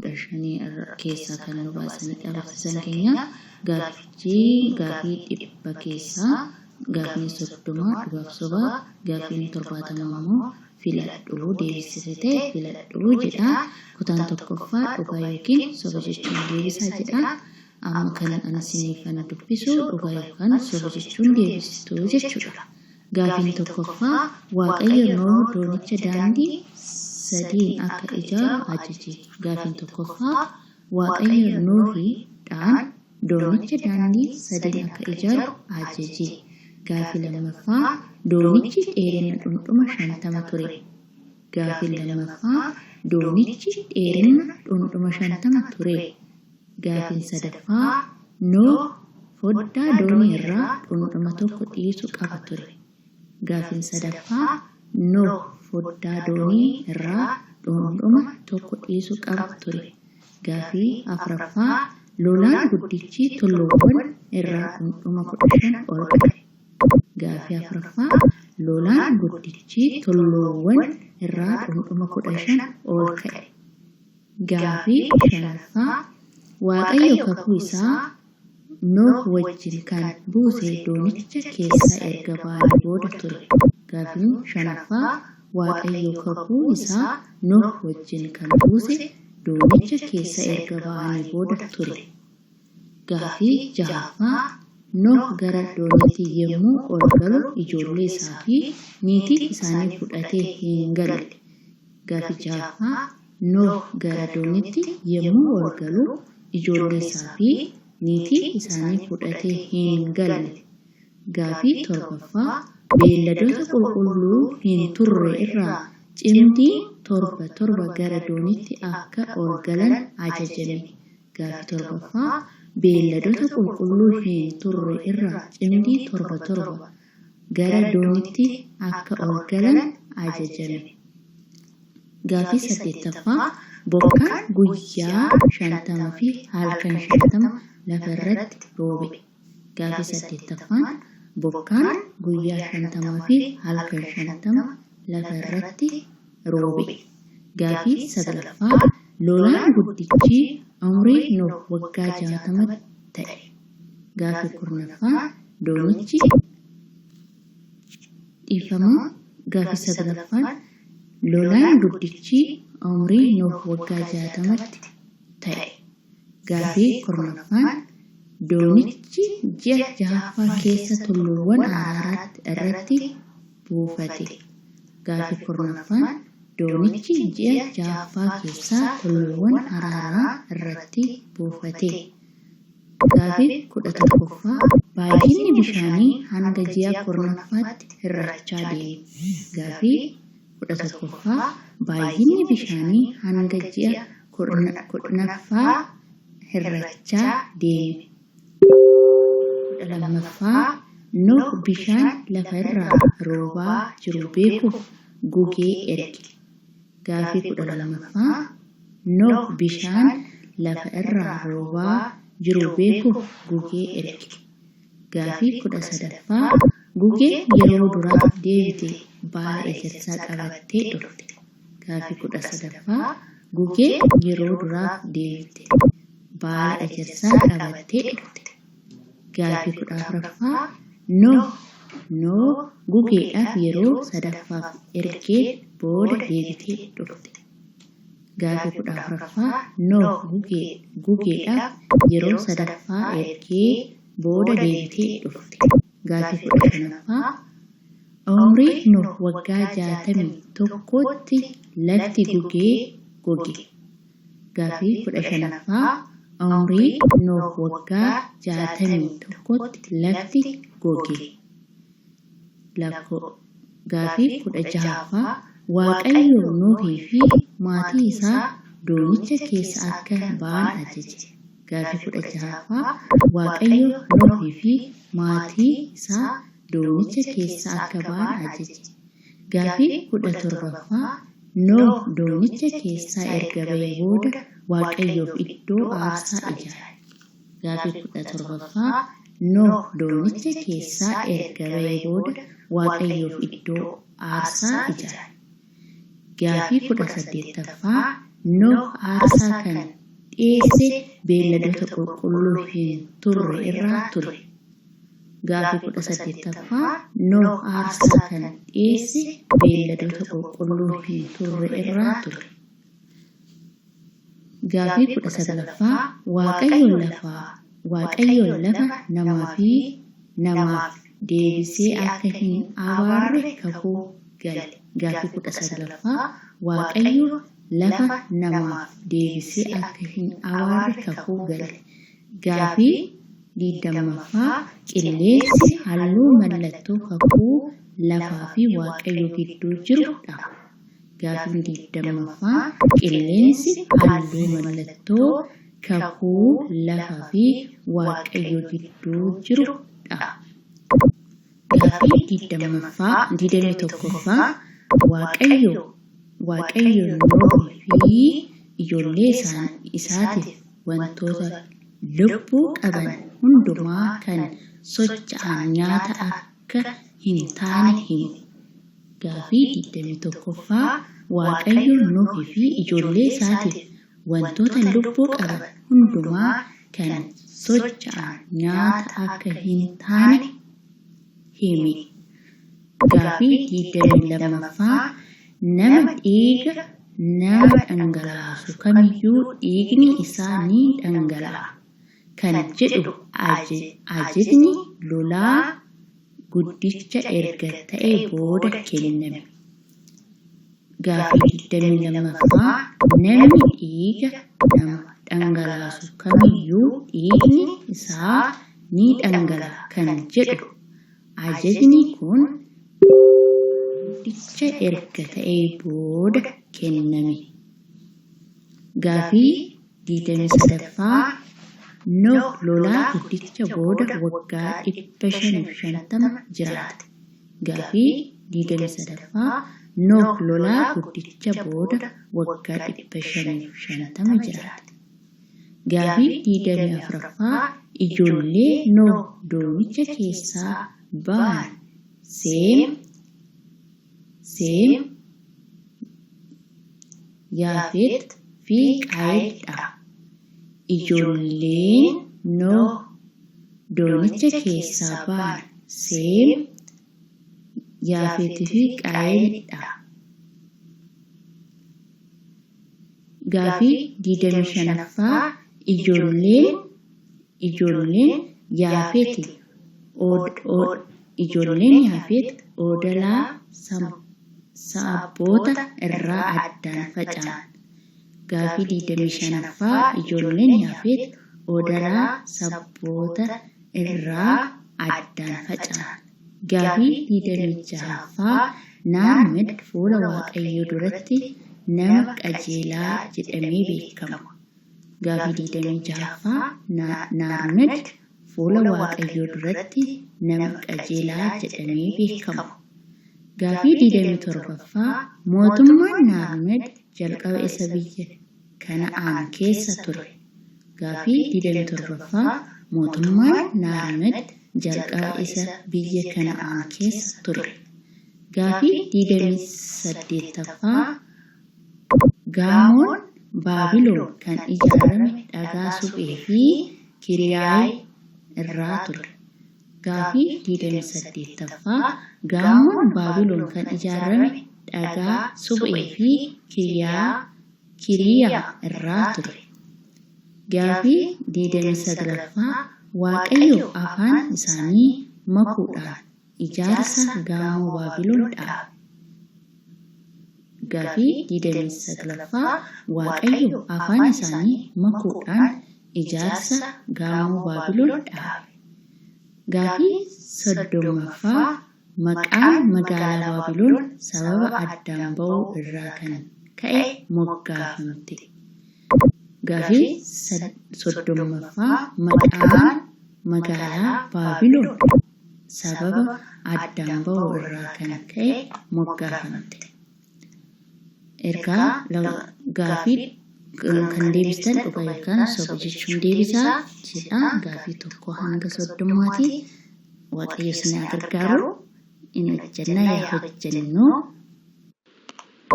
kudhashanii keessaa kan nu baasanii qabsiisan keenya gaafii dhibba keessaa gaafii 30 dhugaaf soba gaafii 70 immoo filadhuu deebisitee filadhuu jedha kutaan tokkoffaa dhugaa yookiin soba jechuun deebisaa jedha amma kan ansiniifan dubbisu dhugaa yookaan soba jechuun deebistuu jechuudha gaafiin tokkoffaa waaqayyo Noah doonicha daandii sadiin akka ijaaru ajaje gaafiin tokkoffaa waaqayyo Noahidhaan doonicha daandii sadiin akka ijaaru ajaje gaafii lammaffaa doonichi dheerina dhundhuma 50 ture gaafii lammaffaa doonichi dheerina dhundhuma 50 ture gaafiin sadaffaa Noah foddaa doonii irraa dhundhuma tokko dhiisu qaba ture gaafiin sadaffaa Noah foddaa doonii irraa dhundhuma tokko dhiisu qaba ture gaafii afuraffaa lolaan guddichi tulluuwwan irraa dhundhuma 15 ol qabe gaafii afuraffaa lolaan guddichi tulluuwwan irraa dhundhuma 15 ol ka'e gaafii shanaffaa waaqayyo kakuu isaa Noah wajjin kan buuse doonicha keessa erga ba'anii booda ture gaafiin shanaffaa waaqayyo kakuu isaa Noah wajjin kan buuse doonicha keessa erga ba'anii booda ture gaafii jahaffaa Noah gara dooniitti yemmuu ol galu ijoollee isaa fi niitii isaanii fudhatee hin galle gaafii jahaffaa Noah gara dooniitti yemmuu ol galu ijoollee isaa fi niitii isaanii fudhatee hin galle gaafii torbaffaa beelladoota qulqulluu hin turre irraa cimdii torba gara dooniitti akka ol galan ajajame gaafii torbaffaa beelladoota qulqulluu hin turre irraa cimdii torba gara dooniitti akka ol galan ajajame gaafii saddeettaffaa bokkaan guyyaa 50 fi halkan 50 lafarratti roobe gaafii saddeettaffaan bokkaan guyyaa 50 fi halkan 50 lafarratti roobe gaafii saglaffaa lolaan guddichi umrii Noah waggaa 60 ta'e gaafii kurnaffaa doonichi dhiifama gaafii saglaffaan lolaan guddichi umrii Noah waggaa 60 ta'e gaafii kurnaffaan doonichi ji'a jahaffaa keessa tulluuwwan Araaraat irratti buufate gaafii kurnaffaan doonichi ji'a jahaffaa keessa tulluuwwan Araaraa irratti buufate gaafii 11ffaa baay'inni bishaanii hanga ji'a kurnaffaatti hir'achaa deeme gaafii 11ffaa baay'inni bishaanii hanga ji'a kurnaffaa hir'achaa deeme 12ffaa Noah bishaan lafa irraa roobaa jiru beekuuf gugee erge gaafii 12ffaa Noah bishaan lafa irraa roobaa jiru beekuuf gugee erge gaafii 13ffaa gugee yeroo duraa deebite baala ejersaa qabattee dhufte gaafii 13ffaa gugee yeroo duraa deebite baala ejersaa qabattee dhufte gaafii 14ffaa Noah gugeedhaaf yeroo sadaffaaf ergee booda deebitee dhufte gaafii 14ffaa Noah gugeedhaaf yeroo sadaffaa ergee booda deebitee dhufte gaafii 15ffaa umrii Noah waggaa 61tti lafti gugee goge gaafii 15ffaa umrii Noah waggaa 61tti lafti goge gaafii 16ffaa waaqayyo Noahii fi maatii isaa doonicha keessa akka ba'an ajaje gaafii 16ffaa waaqayyo Noahii fi maatii isaa doonicha keessa akka ba'an ajaje gaafii 17ffaa Noah doonicha keessa erga ba'ee booda waaqayyoof iddoo aarsaa ijaare gaafii 17ffaa Noah doonicha keessa erga ba'ee booda waaqayyoof iddoo aarsaa ijaare gaafii 18ffaa Nuh aarsaa kan dhiyeesse beeyladoota qulqulluu hin turre irraa ture. Gaaffii 18ffaa Nuh aarsaa kan dhiyeesse beeyladoota qulqulluu hin turre irraa ture. Gaaffii 19ffaa Waaqayyoon lafa namaaf deebisee akka hin abaarre kakuu gale. Gaaffii 19ffaa Waaqayyo lafa namaaf deebisee akka hin abaarre kakuu gale. Gaaffii 20ffaa qilleensi halluu mallattoo kakuu lafaa fi Waaqayyo gidduu jirudha. Gaaffii 20ffaa qilleensi halluu mallattoo kakuu lafaa fi Waaqayyo gidduu jirudha. Gaaffii 21ffaa Waaqayyo Nuh fi ijoollee isaatiif wantoota lubbuu qaban hundumaa kan socho'an nyaata akka hin taane hime. Gaaffii 21ffaa Waaqayyo Nuh fi ijoollee isaatiif wantoota lubbuu qaban hundumaa kan socho'an nyaata akka hin taane hime. Gaaffii 22ffaa nama dhiiga nama dhangalaasu kamiyyuu dhiigni isaa ni dhangala'a kan jedhu ajajni lolaa guddicha erga ta'ee booda kenname. Gaaffii 22ffaa namni dhiiga nama dhangalaasu kamiyyuu dhiigni isaa ni dhangala'a kan jedhu ajajni kun guddicha erga ta'ee booda kenname. Gaaffii 23ffaa Nuh lolaa guddicha booda waggaa 550 jiraate. Gaaffii 23ffaa Nuh lolaa guddicha booda waggaa 550 jiraate. Gaaffii 24ffaa ijoollee Nuh doonicha keessaa ba'an Seem, Yaafet fi Qaayilidha. Ijoolleen Nuh doonicha keessaa ba'an Seem, Yaafet fi Qaayilidha. Gaaffii 25ffaa ijoolleen Yaafet odolaa saboota irraa addaan faca'an. Gaaffii 25ffaa ijoolleen Yaafet odolaa saboota irraa addaan faca'an. Gaaffii 26ffaa Naarmed fuula Waaqayyoo duratti nama qajeelaa jedhamee beekama. Gaaffii 26ffaa Naarmed fuula Waaqayyoo duratti nama qajeelaa jedhamee beekama. Gaaffii 27ffaa mootummaan Naarmed jalqaba isa biyya Kana'aan keessa ture. Gaaffii 27ffaa mootummaan Naarmed jalqaba isa biyya Kana'aan keessa ture. Gaaffii 28ffaa Gaamoon Baabiloon kan ijaarame dhagaa suphee fi kiriyaay irraa ture. Gaaffii 28ffaa Gaamoon Baabiloon kan ijaarame dhagaa suphee fi kiriyaa irraa ture. Gaaffii 29ffaa Waaqayyo afaan isaanii makuudhaan ijaarsa gaamoo Baabiloon dhaabe. Gaaffii 29ffaa Waaqayyo afaan isaanii makuudhaan ijaarsa gaamoo Baabiloon dhaabe. Gaaffii 30ffaa maqaan magaalaa Baabiloon sababa addaan ba'uu irraa kan ka'e moggaafamte. Gaaffii 30ffaa maqaan magaalaa Baabiloon sababa addaan ba'uu irraa kan ka'e moggaafamte. Ergaa gaaffii kan deebistan dhugaa yookaan soba jechuun deebisaa jedha. Gaaffii 1 hanga 30 Waaqayyo isin haa gargaaru. Inni hojjennaa yaa hojjennu.